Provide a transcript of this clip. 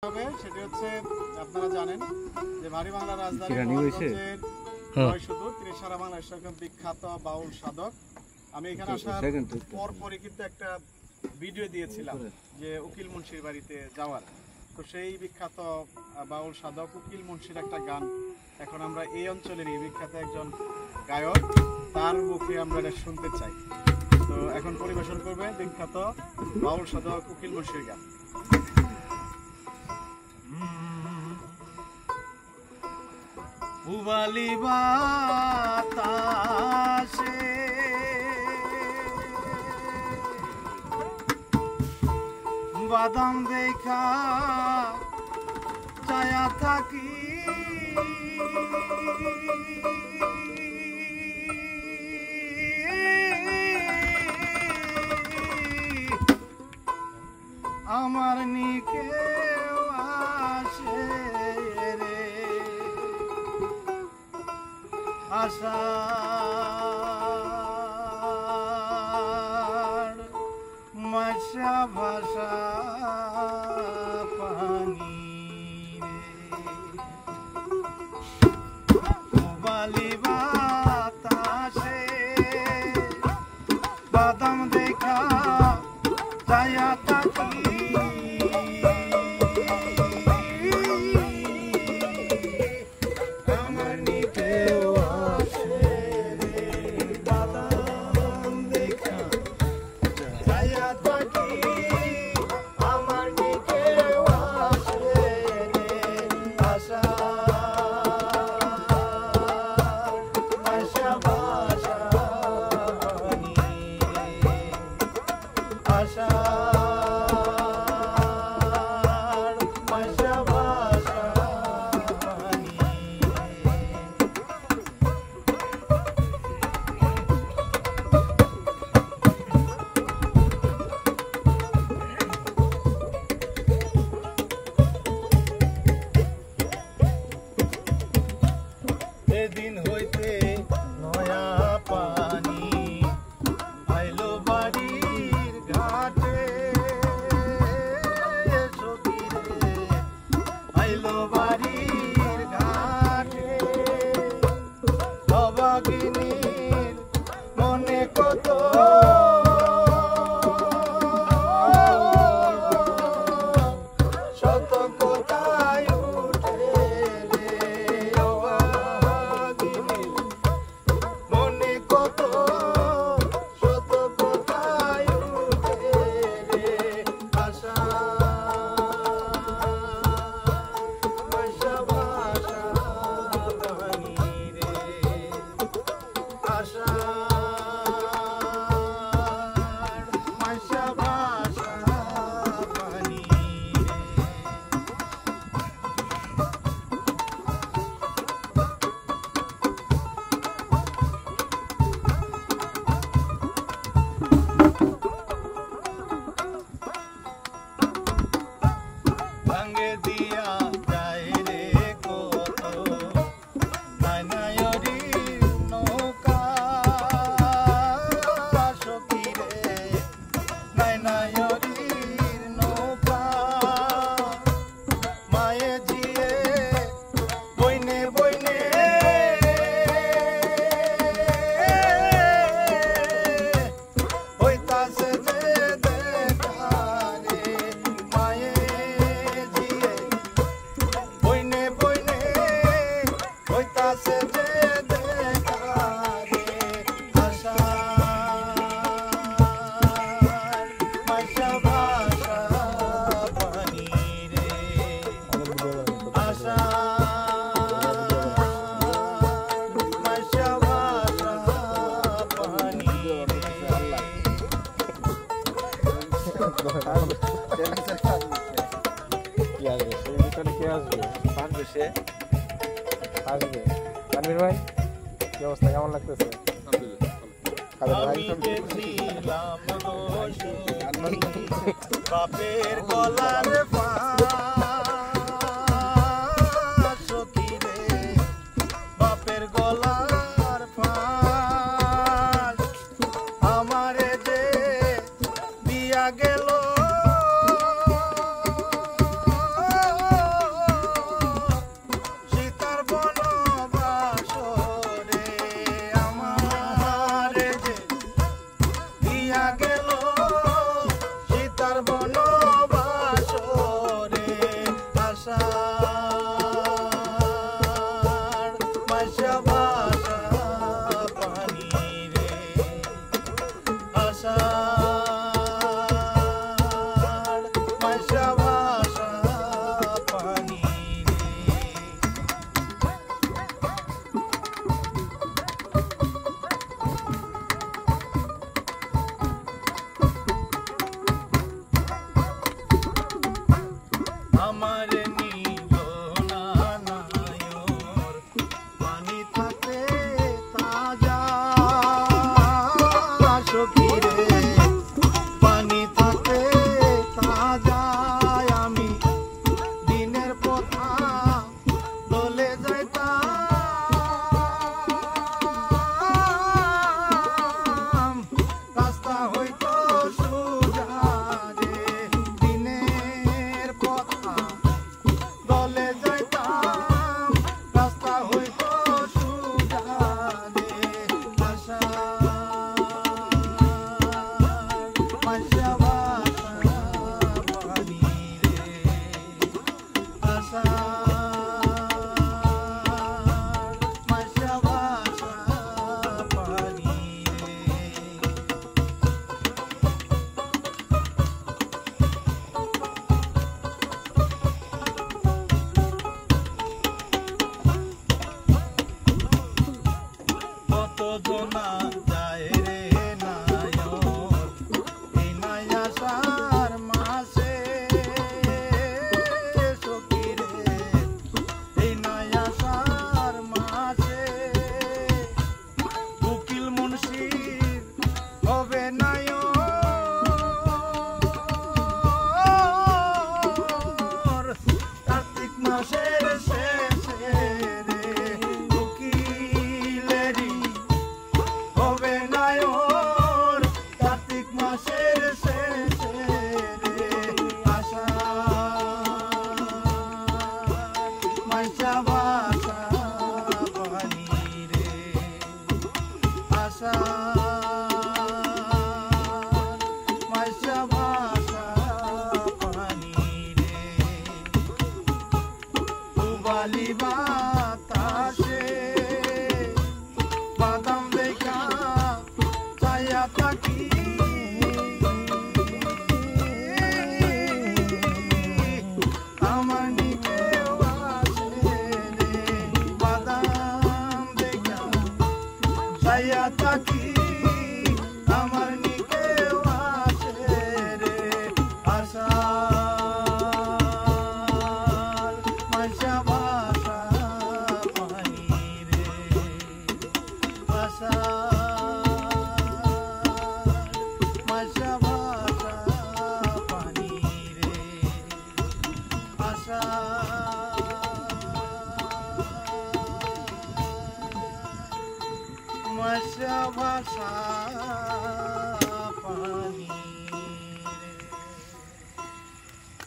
হবে সেটি হচ্ছে আপনারা জানেন যে ভারী বাংলার রাজধানী তিনি সারা বাংলাদেশের একজন বিখ্যাত বাউল সাধক। আমি এখানে আসার পরপরই কিন্তু একটা ভিডিও দিয়েছিলাম যে উকিল মুন্সির বাড়িতে যাওয়ার, তো সেই বিখ্যাত বাউল সাধক উকিল মুন্সির একটা গান এখন আমরা এই অঞ্চলেরই বিখ্যাত একজন গায়ক তার মুখে আমরা এটা শুনতে চাই। তো এখন পরিবেশন করবে বিখ্যাত বাউল সাধক উকিল মুন্সির গান। উবালি বাতাসে বাদাম দেখা চায়া থাকি, আমার নিকে আসে রে আষাঢ় মাসা ভাষা পানি বালি বাতাসে বাদাম দেখা যায়া থাকি, এদিন হইতে নয়া পানি আইলো বাড়ির ঘাটে, সখীরে আইলো বাড়ির ঘাটে, অবাগিনীর মনে কত শত কোথায় ভাঙ্গে দিয়া যায় রে কত নায়নায়রির নৌকা, সখীরে নায়নায়রির নৌকা, মায়ে জিয়ে বইনে বইনে হইতাছে যে দেখা রে, মায়ে বইনে বইনে হইতাছে যে দেখা রে, আষাঢ় মাসা ভাষা পানি রে, আষাঢ় মাসা ভাষা পানি রে। তানভীর ভাই কি অবস্থা, কেমন লাগতেছে? বাপের গলার সখীরে বাপের গলার ফাঁস আমারে যে দিয়া গেল আমার নিল না নায়র, পানি থাকে তাজা সখী রে, পানি থাকে তাজা, আমি দিনের পথা দলে যাইতাম, রাস্তা হইতো সোজা রে, দিনের পথা দলে যাইতাম, রাস্তা হইতো সোজা রে, আশা মাঝা বাসা পানি রে, আশা মাঝা বাসা পানি রে। কত জনা যায় রে নায়র, এই নাই আষাঢ় মাসে সখী রে, এই নাই আষাঢ় মাসে, উকিল মুন্সির হবে নায়র, কার্তিক মাসের শেষে রে, উকিলেরই হবে নায়র, কার্তিক মাসের শেষে রে, আষাঢ় মাইসা বাসা পানি রে, আষাঢ় মাইসা বাসা পানি রে, উবালি বাতাসে বাদাম দেখা ছায়া থাকি, আমার নিকেও আসে রে, বাদাম দেখা ছায়া থাকি, আমার নিকেও আসে রে, আষাঢ় মাঝা বাসা পানি রে, আষাঢ় মাঝা বাসা পানি রে, আষাঢ় মাঝা বাসা